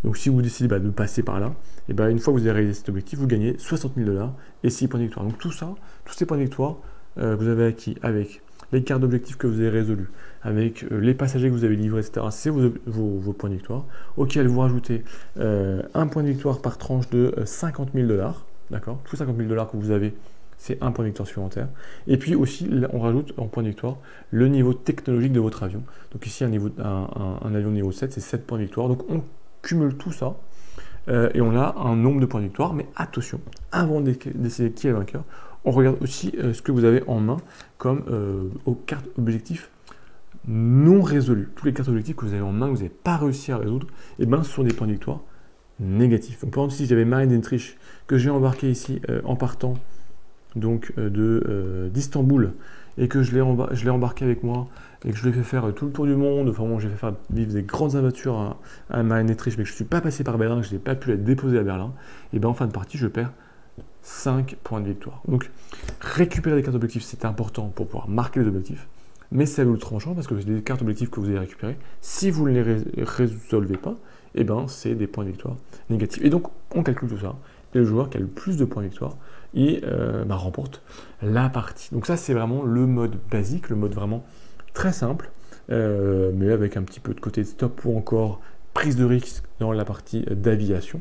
donc si vous décidez de passer par là, et une fois que vous avez réalisé cet objectif, vous gagnez 60 000 $ et 6 points de victoire. Donc tout ça, tous ces points de victoire, vous avez acquis avec les cartes d'objectifs que vous avez résolues, avec les passagers que vous avez livrés, etc. C'est vos points de victoire, auxquels vous rajoutez un point de victoire par tranche de 50 000 $, d'accord? Tous 50 000 $ que vous avez, c'est un point de victoire supplémentaire. Et puis aussi, on rajoute en point de victoire le niveau technologique de votre avion. Donc ici, un avion niveau 7, c'est 7 points de victoire. Donc on cumule tout ça et on a un nombre de points de victoire. Mais attention, avant d'essayer qui est le vainqueur, on regarde aussi ce que vous avez en main comme aux cartes objectifs non résolues. Tous les cartes objectifs que vous avez en main, que vous n'avez pas réussi à résoudre, et ce sont des points de victoire négatifs. Donc par exemple, si j'avais Marine d'Entrich que j'ai embarqué ici en partant donc d'Istanbul, et que je l'ai embarqué avec moi, et que je lui ai fait faire tout le tour du monde, enfin bon, j'ai fait faire vivre des grandes aventures à Marine d'Entrich, mais que je ne suis pas passé par Berlin, que je n'ai pas pu la déposer à Berlin, et en fin de partie, je perds 5 points de victoire. Donc, récupérer des cartes objectifs, c'est important pour pouvoir marquer les objectifs, mais c'est à vous tranchant, parce que c'est des cartes objectifs que vous avez récupérées. Si vous ne les résolvez pas, c'est des points de victoire négatifs. Et donc, on calcule tout ça, et le joueur qui a le plus de points de victoire, il remporte la partie. Donc ça, c'est vraiment le mode basique, le mode vraiment très simple, mais avec un petit peu de côté de stop ou encore prise de risque dans la partie d'aviation.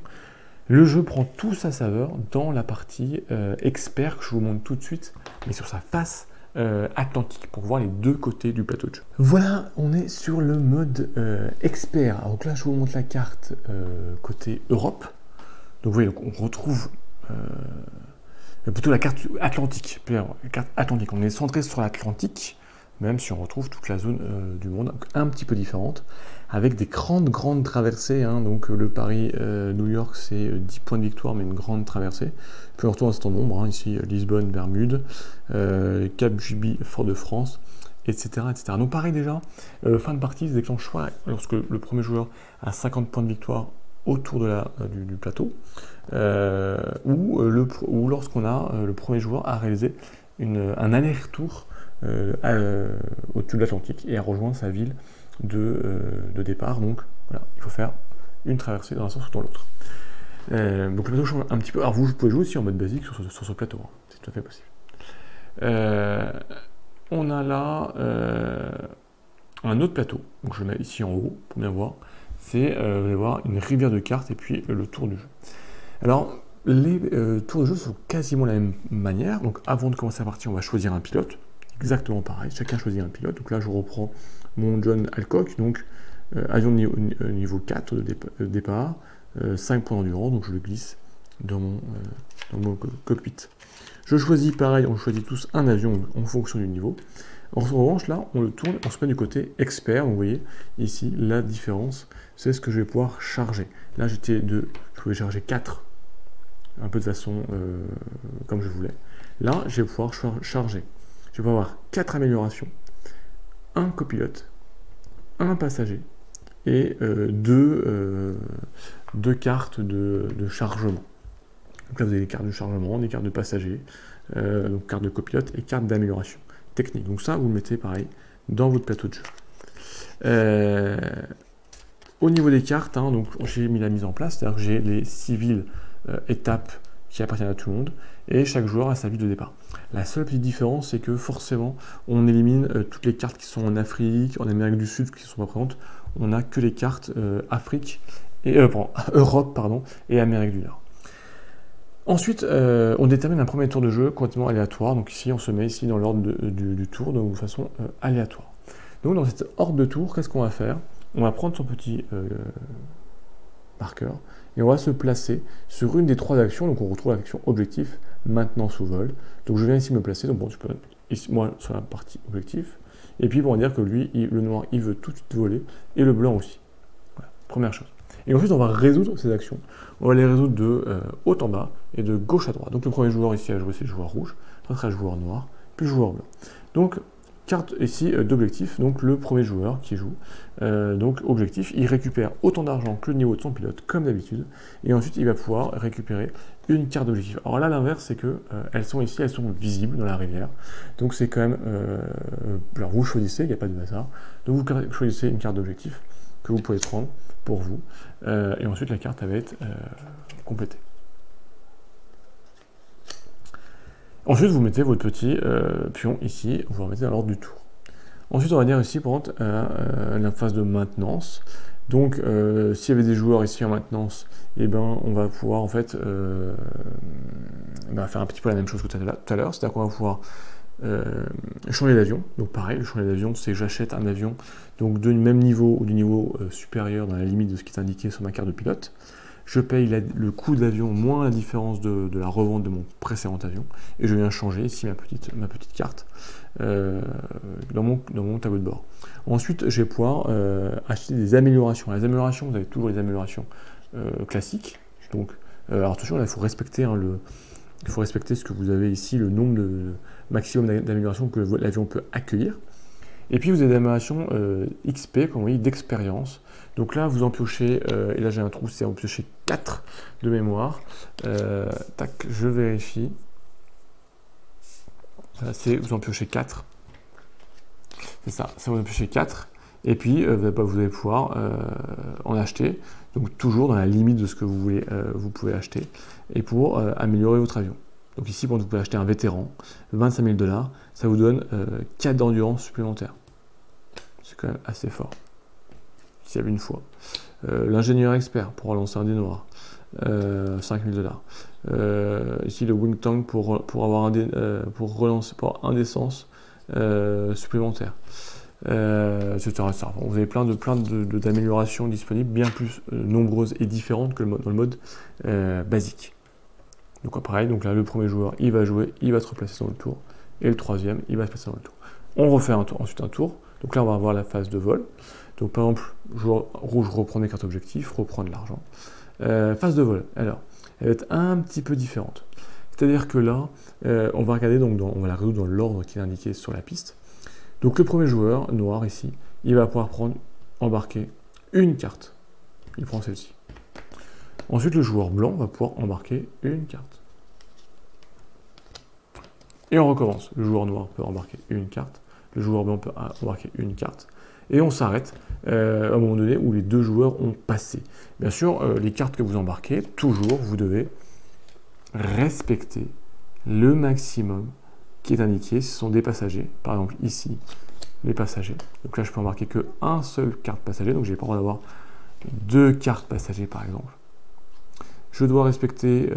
Le jeu prend tout sa saveur dans la partie expert que je vous montre tout de suite, mais sur sa face atlantique pour voir les deux côtés du plateau de jeu. Voilà, on est sur le mode expert. Alors, donc là, je vous montre la carte côté Europe. Donc vous voyez, on retrouve plutôt la carte atlantique. La carte atlantique. On est centré sur l'Atlantique, même si on retrouve toute la zone du monde un petit peu différente, avec des grandes traversées. Hein. Donc le Paris-New York, c'est 10 points de victoire, mais une grande traversée. Puis on retrouve un certain nombre, hein, ici Lisbonne, Bermude, Cap Juby, Fort-de-France, etc., etc. Donc pareil déjà, fin de partie se déclenche soit lorsque le premier joueur a 50 points de victoire autour de du plateau, ou lorsqu'on a le premier joueur à réaliser un aller-retour au-dessus de l'Atlantique et a rejoint sa ville de départ. Donc voilà, il faut faire une traversée dans un sens ou dans l'autre. Donc le plateau change un petit peu. Alors vous pouvez jouer aussi en mode basique sur ce plateau, hein. C'est tout à fait possible. On a là un autre plateau, donc je le mets ici en haut pour bien voir. C'est, vous allez voir, une rivière de cartes et puis le tour du jeu. Alors, les tours de jeu sont quasiment de la même manière. Donc avant de commencer la partie, on va choisir un pilote. Exactement pareil, chacun choisit un pilote. Donc là, je reprends mon John Alcock, donc avion de niveau 4 de départ, 5 points d'endurance, donc je le glisse dans mon cockpit. Je choisis pareil, on choisit tous un avion en fonction du niveau. En revanche, là, on le tourne, on se met du côté expert. Vous voyez ici la différence, c'est ce que je vais pouvoir charger. Là, je pouvais charger 4, un peu de façon comme je voulais. Là, je vais pouvoir charger. Je vais pouvoir avoir 4 améliorations, un copilote, un passager et deux cartes de chargement. Donc là, vous avez des cartes de chargement, des cartes de passager, donc cartes de copilote et cartes d'amélioration technique. Donc ça, vous le mettez pareil dans votre plateau de jeu. Au niveau des cartes, hein, donc j'ai mis la mise en place, c'est-à-dire que j'ai les civils étapes qui appartiennent à tout le monde, et chaque joueur a sa ville de départ. La seule petite différence, c'est que forcément, on élimine toutes les cartes qui sont en Afrique, en Amérique du Sud, qui ne sont pas présentes. On n'a que les cartes Europe et Amérique du Nord. Ensuite, on détermine un premier tour de jeu complètement aléatoire. Donc ici, on se met ici dans l'ordre du tour de façon aléatoire. Donc dans cette ordre de tour, qu'est-ce qu'on va faire? On va prendre son petit marqueur et on va se placer sur une des 3 actions. Donc on retrouve l'action objectif, maintenance ou vol. Donc je viens ici me placer. Donc bon, je peux ici, moi sur la partie objectif. Et puis on va dire que lui, le noir, il veut tout de suite voler et le blanc aussi. Voilà, première chose. Et ensuite, on va résoudre ces actions. On va les résoudre de haut en bas et de gauche à droite. Donc le premier joueur ici à jouer, c'est le joueur rouge, après sera le joueur noir, puis le joueur blanc. Donc carte ici d'objectif, donc le premier joueur qui joue. Donc objectif, il récupère autant d'argent que le niveau de son pilote, comme d'habitude, et ensuite il va pouvoir récupérer une carte d'objectif. Alors là, l'inverse, c'est que elles sont ici, elles sont visibles dans la rivière. Donc c'est quand même... alors vous choisissez, il n'y a pas de hasard. Donc vous choisissez une carte d'objectif que vous pouvez prendre pour vous, et ensuite la carte va être complétée. Ensuite, vous mettez votre petit pion ici, vous le remettez dans l'ordre du tour. Ensuite, on va dire ici, par contre, la phase de maintenance. Donc, s'il y avait des joueurs ici en maintenance, eh ben, on va pouvoir en fait faire un petit peu la même chose que tout à l'heure, c'est-à-dire qu'on va pouvoir changer d'avion. Donc pareil, le changer d'avion, c'est que j'achète un avion donc du même niveau ou du niveau supérieur dans la limite de ce qui est indiqué sur ma carte de pilote. Je paye le coût de l'avion moins la différence de la revente de mon précédent avion et je viens changer ici ma petite carte dans mon tableau de bord. Ensuite, je vais pouvoir acheter des améliorations. Les améliorations, vous avez toujours les améliorations classiques. Donc, alors attention, là, il faut respecter ce que vous avez ici, le nombre maximum d'améliorations que l'avion peut accueillir. Et puis vous avez des améliorations XP, comme vous voyez, d'expérience. Donc là, vous en piochez, et là j'ai un trou, c'est en piocher 4 de mémoire. Tac, je vérifie. Vous en piochez 4. C'est ça vous en piochez 4. Et puis vous allez pouvoir en acheter, donc toujours dans la limite de ce que vous voulez, vous pouvez acheter, et pour améliorer votre avion. Donc ici, vous pouvez acheter un vétéran, 25 000 $, ça vous donne 4 d'endurance supplémentaires. C'est quand même assez fort. S'il y avait une fois. L'ingénieur expert pour relancer un dé noir, 5 000 $. Ici, le wing tank pour avoir pour relancer pour un d'essence supplémentaire. Etc. Vous avez plein d'améliorations disponibles, bien plus nombreuses et différentes que dans le mode basique. Donc pareil, donc là le premier joueur il va jouer, il va se replacer dans le tour, et le troisième il va se placer dans le tour. On refait ensuite un tour, donc là on va avoir la phase de vol. Donc par exemple, joueur rouge reprend des cartes objectifs, reprend de l'argent. Phase de vol, alors, elle va être un petit peu différente. C'est-à-dire que là, on va regarder, donc on va la résoudre dans l'ordre qui est indiqué sur la piste. Donc le premier joueur, noir ici, il va pouvoir embarquer une carte. Il prend celle-ci. Ensuite, le joueur blanc va pouvoir embarquer une carte. Et on recommence. Le joueur noir peut embarquer une carte. Le joueur blanc peut embarquer une carte. Et on s'arrête à un moment donné où les deux joueurs ont passé. Bien sûr, les cartes que vous embarquez, toujours, vous devez respecter le maximum qui est indiqué. Ce sont des passagers. Par exemple, ici, les passagers. Donc là, je peux embarquer qu'un seul carte passager. Donc, je n'ai pas le droit d'avoir deux cartes passagers, par exemple. Je dois respecter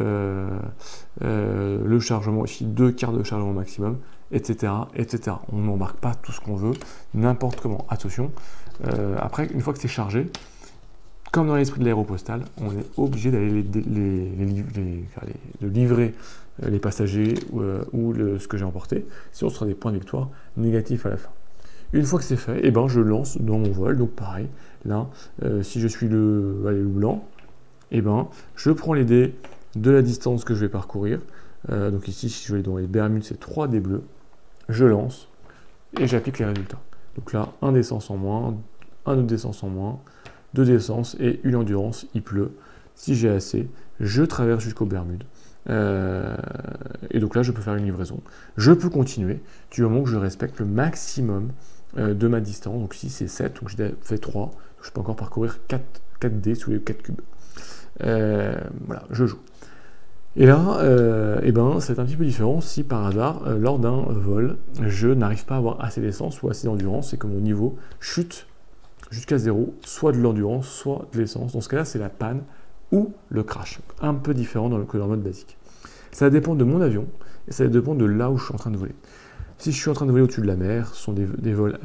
le chargement aussi, 2 cartes de chargement maximum, etc. etc. On n'embarque pas tout ce qu'on veut, n'importe comment. Attention, après, une fois que c'est chargé, comme dans l'esprit de l'aéropostale, on est obligé d'aller de livrer les passagers ou ce que j'ai emporté, sinon ce sera des points de victoire négatifs à la fin. Une fois que c'est fait, eh ben, je lance dans mon vol. Donc pareil, là, si je suis le blanc, eh ben, je prends les dés de la distance que je vais parcourir. Donc ici, si je vais dans les Bermudes, c'est 3 dés bleus. Je lance et j'applique les résultats. Donc là, un d'essence en moins, un autre d'essence en moins, 2 d'essence et une endurance, il pleut. Si j'ai assez, je traverse jusqu'aux Bermudes. Et donc là, je peux faire une livraison. Je peux continuer du moment que je respecte le maximum de ma distance. Donc ici, c'est 7, donc j'ai fait 3. Donc je peux encore parcourir 4 dés sous les 4 cubes. Voilà, je joue. Et là, eh ben, c'est un petit peu différent si par hasard, lors d'un vol, je n'arrive pas à avoir assez d'essence ou assez d'endurance et que mon niveau chute jusqu'à 0, soit de l'endurance, soit de l'essence. Dans ce cas-là, c'est la panne ou le crash. Un peu différent que dans le mode basique. Ça dépend de mon avion et ça dépend de là où je suis en train de voler. Si je suis en train de voler au-dessus de la mer, ce sont des vols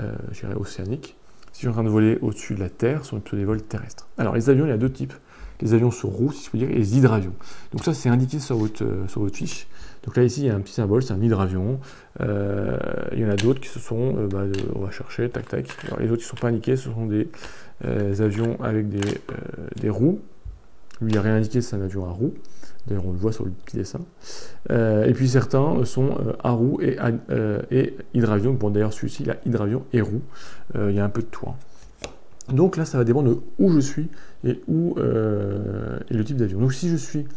océaniques. Si je suis en train de voler au-dessus de la terre, ce sont plutôt des vols terrestres. Alors, les avions, il y a 2 types. Les avions sur roue, si je peux dire, et les hydravions. Donc ça, c'est indiqué sur votre fiche. Donc là, ici, il y a un petit symbole, c'est un hydravion. Il y en a d'autres qui se sont, on va chercher, tac, tac. Alors, les autres qui ne sont pas indiqués, ce sont des avions avec des roues. Lui, il n'y a rien indiqué, c'est un avion à roues. D'ailleurs, on le voit sur le petit dessin. Et puis certains sont à roues et hydravion. Bon, d'ailleurs, celui-ci, il a hydravion et roue. Il y a un peu de tout. Hein. Donc là, ça va dépendre de où je suis et le type d'avion. Donc si je suis,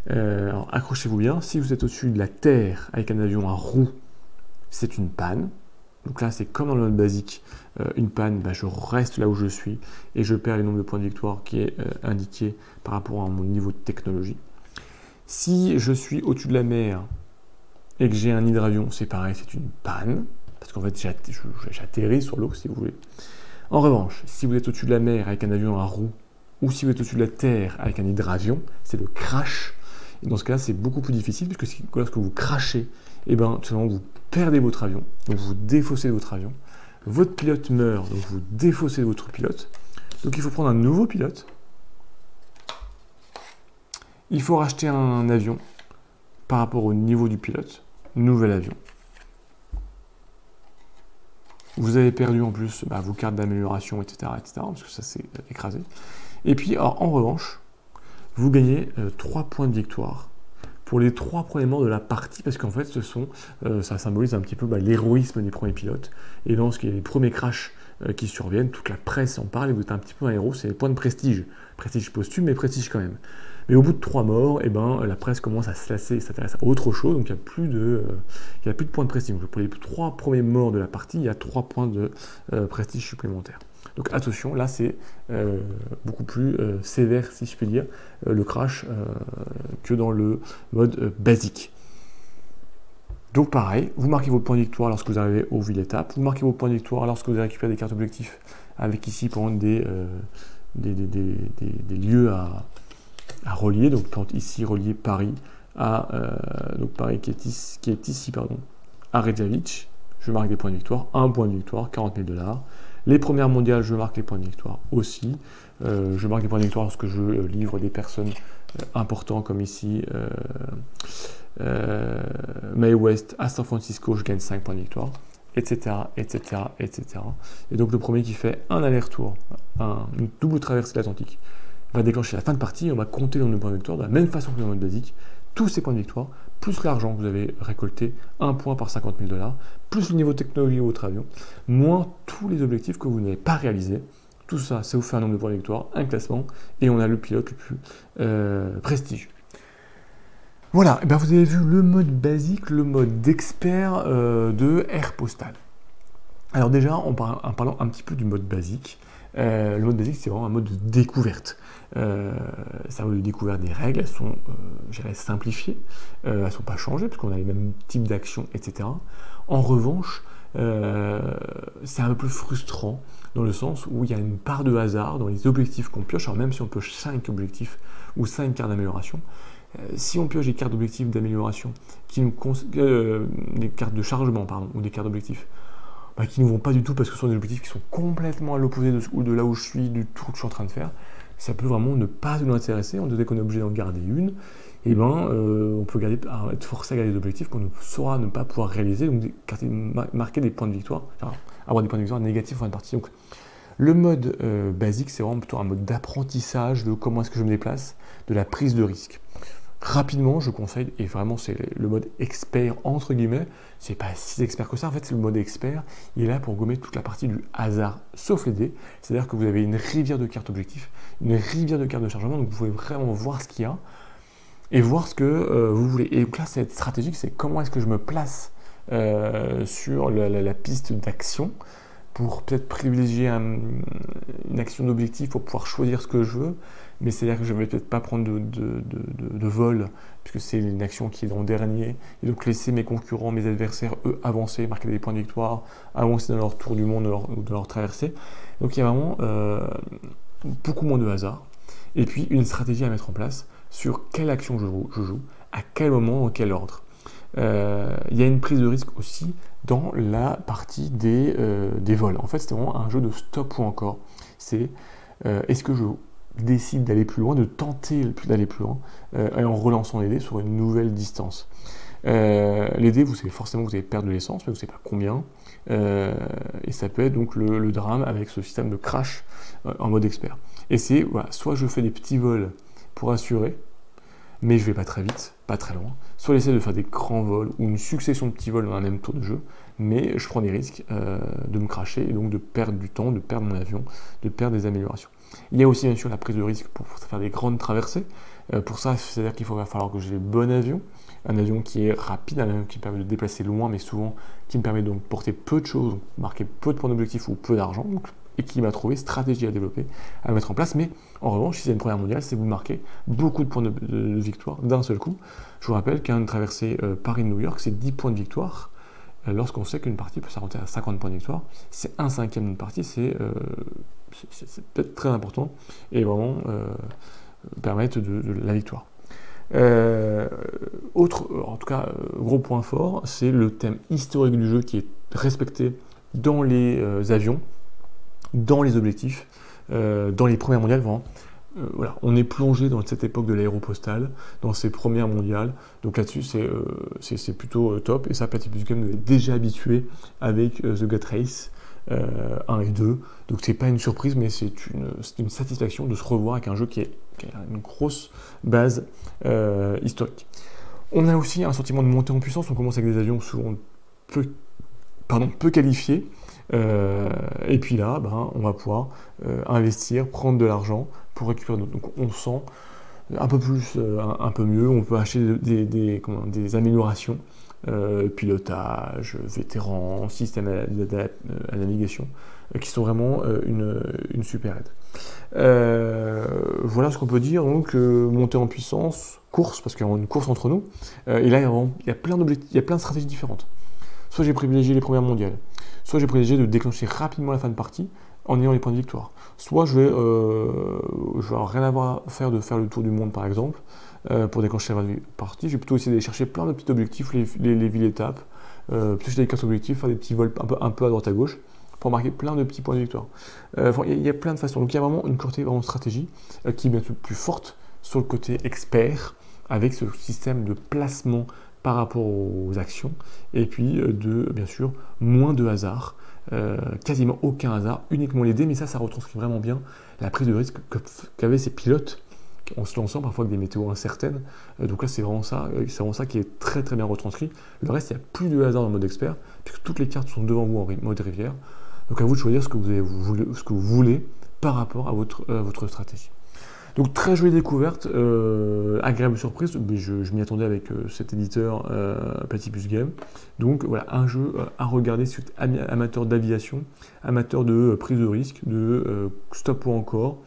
alors accrochez-vous bien, si vous êtes au-dessus de la terre avec un avion à roues, c'est une panne. Donc là, c'est comme dans le mode basique, une panne, je reste là où je suis et je perds le nombre de points de victoire qui est indiqué par rapport à mon niveau de technologie. Si je suis au-dessus de la mer et que j'ai un hydravion, c'est pareil, c'est une panne, parce qu'en fait, j'atterris sur l'eau, si vous voulez. En revanche, si vous êtes au-dessus de la mer avec un avion à roues, ou si vous êtes au-dessus de la terre avec un hydravion, c'est le crash. Et dans ce cas-là, c'est beaucoup plus difficile, puisque lorsque vous crachez, eh ben, tout simplement, vous perdez votre avion, donc vous défaussez votre avion. Votre pilote meurt, donc vous défaussez votre pilote. Donc il faut prendre un nouveau pilote. Il faut racheter un avion par rapport au niveau du pilote. Nouvel avion. Vous avez perdu en plus vos cartes d'amélioration, etc., parce que ça s'est écrasé. Et puis, alors, en revanche, vous gagnez 3 points de victoire pour les 3 premiers morts de la partie, parce qu'en fait, ça symbolise un petit peu l'héroïsme des premiers pilotes. Et lorsqu'il y a les premiers crashs qui surviennent, toute la presse en parle, et vous êtes un petit peu un héros, c'est les points de prestige. Prestige posthume, mais prestige quand même. Mais au bout de 3 morts, la presse commence à se lasser et s'intéresse à autre chose, donc il n'y a plus de points de prestige. Donc pour les 3 premiers morts de la partie, il y a 3 points de prestige supplémentaires. Donc attention, là c'est beaucoup plus sévère, si je puis dire, le crash, que dans le mode basique. Donc pareil, vous marquez vos points de victoire lorsque vous arrivez aux villes étapes, vous marquez vos points de victoire lorsque vous avez récupéré des cartes objectifs, avec ici par exemple des lieux à relier, donc par exemple ici relier Paris donc Paris qui est ici à Reykjavik, je marque des points de victoire, 1 point de victoire, 40 000 $. Les premières mondiales, je marque les points de victoire aussi. Je marque des points de victoire lorsque je livre des personnes importantes comme ici Mae West à San Francisco, je gagne 5 points de victoire, etc., etc., etc. Et donc le premier qui fait un aller-retour, une double traversée de l'Atlantique, va déclencher la fin de partie et on va compter le nombre de points de victoire de la même façon que le mode basique. Tous ces points de victoire, plus l'argent que vous avez récolté, 1 point par 50 000 $, plus le niveau de technologie de votre avion, moins tous les objectifs que vous n'avez pas réalisés. Tout ça, ça vous fait un nombre de points de victoire, un classement, et on a le pilote le plus prestigieux. Voilà, et bien vous avez vu le mode basique, le mode d'expert de Air Postal. Alors déjà, en parlant un petit peu du mode basique, le mode basique, c'est vraiment un mode de découverte. C'est un mode de découverte des règles, elles sont, je dirais, simplifiées, elles ne sont pas changées, parce qu'on a les mêmes types d'actions, etc. En revanche, c'est un peu plus frustrant, dans le sens où il y a une part de hasard dans les objectifs qu'on pioche. Alors même si on pioche 5 objectifs ou 5 cartes d'amélioration, si on pioche des cartes d'objectifs d'amélioration, des cartes de chargement, pardon, ou des cartes d'objectifs, qui ne vont pas du tout parce que ce sont des objectifs qui sont complètement à l'opposé de là où je suis, du tour que je suis en train de faire, ça peut vraiment ne pas nous intéresser. Dès qu'on est obligé d'en garder une, et on peut être forcé à garder des objectifs qu'on ne saura ne pas pouvoir réaliser, donc marquer des points de victoire, avoir des points de victoire négatifs en fin de partie. Donc, le mode basique, c'est vraiment plutôt un mode d'apprentissage de comment est-ce que je me déplace, de la prise de risque. Rapidement, je conseille, et vraiment c'est le mode expert entre guillemets, c'est pas si expert que ça, en fait c'est le mode expert, il est là pour gommer toute la partie du hasard, sauf les dés, c'est-à-dire que vous avez une rivière de cartes objectifs, une rivière de cartes de chargement, donc vous pouvez vraiment voir ce qu'il y a, et voir ce que vous voulez. Et donc là, c'est stratégique, c'est comment est-ce que je me place sur la piste d'action, pour peut-être privilégier une action d'objectif pour pouvoir choisir ce que je veux, mais c'est-à-dire que je ne vais peut-être pas prendre de vol, puisque c'est une action qui est en dernier, et donc laisser mes concurrents, mes adversaires, eux, avancer, marquer des points de victoire, avancer dans leur tour du monde, dans leur traversée. Donc il y a vraiment beaucoup moins de hasard, et puis une stratégie à mettre en place sur quelle action je joue, à quel moment, dans quel ordre. Il y a une prise de risque aussi dans la partie des vols. En fait, c'est vraiment un jeu de stop ou encore. C'est est-ce que je décide d'aller plus loin, de tenter d'aller plus loin, et en relançant les dés sur une nouvelle distance. Les dés, vous savez forcément que vous allez perdre de l'essence, mais vous ne savez pas combien. Et ça peut être donc le drame avec ce système de crash en mode expert. Et c'est, voilà, soit je fais des petits vols pour assurer, mais je ne vais pas très vite, pas très loin. Soit j'essaie de faire des grands vols ou une succession de petits vols dans un même tour de jeu, mais je prends des risques de me crasher et donc de perdre du temps, de perdre mon avion, de perdre des améliorations. Il y a aussi bien sûr la prise de risque pour faire des grandes traversées. Pour ça, c'est-à-dire qu'il va falloir que j'ai le bon avion, un avion qui est rapide, un avion qui permet de déplacer loin, mais souvent qui me permet donc de porter peu de choses, donc marquer peu de points d'objectif ou peu d'argent, et qui m'a trouvé stratégie à développer, à mettre en place. Mais en revanche, si c'est une première mondiale, c'est vous marquez beaucoup de points de victoire d'un seul coup. Je vous rappelle qu'une traversée Paris-New York, c'est 10 points de victoire. Lorsqu'on sait qu'une partie peut s'arrêter à 50 points de victoire, c'est 1/5 d'une partie, c'est peut-être très important et vraiment permettre de la victoire. En tout cas, gros point fort, c'est le thème historique du jeu qui est respecté dans les avions, dans les objectifs, dans les premières mondiales, vraiment. Voilà, on est plongé dans cette époque de l'aéropostale, dans ces premières mondiales, donc là-dessus c'est plutôt top, et ça Platypus Games nous est déjà habitué avec The Gut Race 1 et 2, donc c'est pas une surprise, mais c'est une satisfaction de se revoir avec un jeu qui a une grosse base historique. On a aussi un sentiment de montée en puissance, on commence avec des avions souvent peu qualifiés, et puis là, on va pouvoir investir, prendre de l'argent pour récupérer d'autres. Donc on sent un peu plus, un peu mieux, on peut acheter des améliorations, pilotage, vétéran, système à navigation, qui sont vraiment une super aide. Voilà ce qu'on peut dire, donc montée en puissance, course, parce qu'il y a une course entre nous, et là il y a plein d'objectifs, il y a plein de stratégies différentes. Soit j'ai privilégié les premières mondiales, soit j'ai privilégié de déclencher rapidement la fin de partie en ayant les points de victoire. Soit je vais rien avoir à faire de faire le tour du monde par exemple, pour déclencher la fin de partie. Je vais plutôt essayer d'aller chercher plein de petits objectifs, les villes étapes, piocher des cartes objectifs, faire des petits vols un peu à droite à gauche, pour marquer plein de petits points de victoire. Il y a plein de façons. Donc il y a vraiment une côté stratégie qui est bien plus forte sur le côté expert, avec ce système de placement par rapport aux actions, et puis bien sûr, moins de hasard, quasiment aucun hasard, uniquement les dés, mais ça retranscrit vraiment bien la prise de risque qu'avaient ces pilotes en se lançant parfois avec des météos incertaines. Donc là, c'est vraiment ça qui est très très bien retranscrit. Le reste, il n'y a plus de hasard dans le mode expert, puisque toutes les cartes sont devant vous en mode rivière. Donc à vous de choisir ce que vous voulez par rapport à votre stratégie. Donc très jolie découverte, agréable surprise, mais je m'y attendais avec cet éditeur Platypus Game. Donc voilà, un jeu à regarder si vous êtes amateur d'aviation, amateur de prise de risque, de stop ou encore.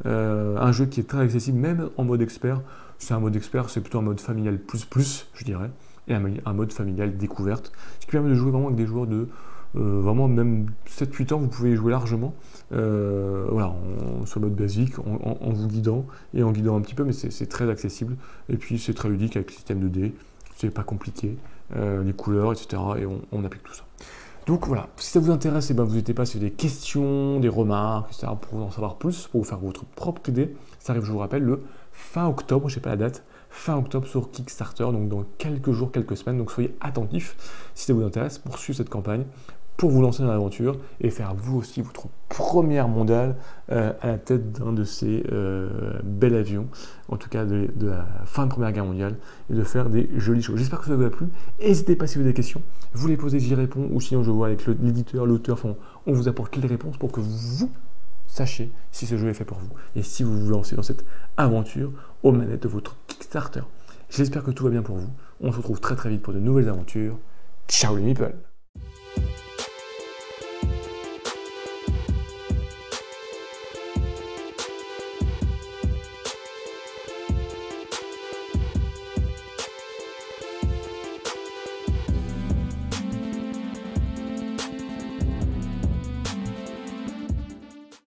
Un jeu qui est très accessible, même en mode expert. C'est un mode expert, c'est plutôt un mode familial plus, je dirais, et un mode familial découverte, ce qui permet de jouer vraiment avec des joueurs de vraiment même 7-8 ans, vous pouvez y jouer largement, voilà, sur le mode basique, en vous guidant et en guidant un petit peu, mais c'est très accessible, et puis c'est très ludique avec le système de dés, c'est pas compliqué, les couleurs, etc., et on applique tout ça. Donc voilà, si ça vous intéresse, vous n'hésitez pas si vous avez des questions, des remarques, etc., pour en savoir plus, pour vous faire votre propre dé. Ça arrive, je vous rappelle, le fin octobre, je ne sais pas la date, fin octobre sur Kickstarter, donc dans quelques jours, quelques semaines. Donc soyez attentifs si ça vous intéresse pour suivre cette campagne, pour vous lancer dans l'aventure et faire vous aussi votre première mondiale à la tête d'un de ces bels avions, en tout cas de la fin de Première Guerre mondiale, et de faire des jolies choses. J'espère que ça vous a plu. N'hésitez pas si vous avez des questions, vous les posez, j'y réponds, ou sinon je vois avec l'éditeur, l'auteur, enfin, on vous apporte les réponses pour que vous sachiez si ce jeu est fait pour vous et si vous vous lancez dans cette aventure aux manettes de votre Kickstarter. J'espère que tout va bien pour vous. On se retrouve très très vite pour de nouvelles aventures. Ciao les meeples!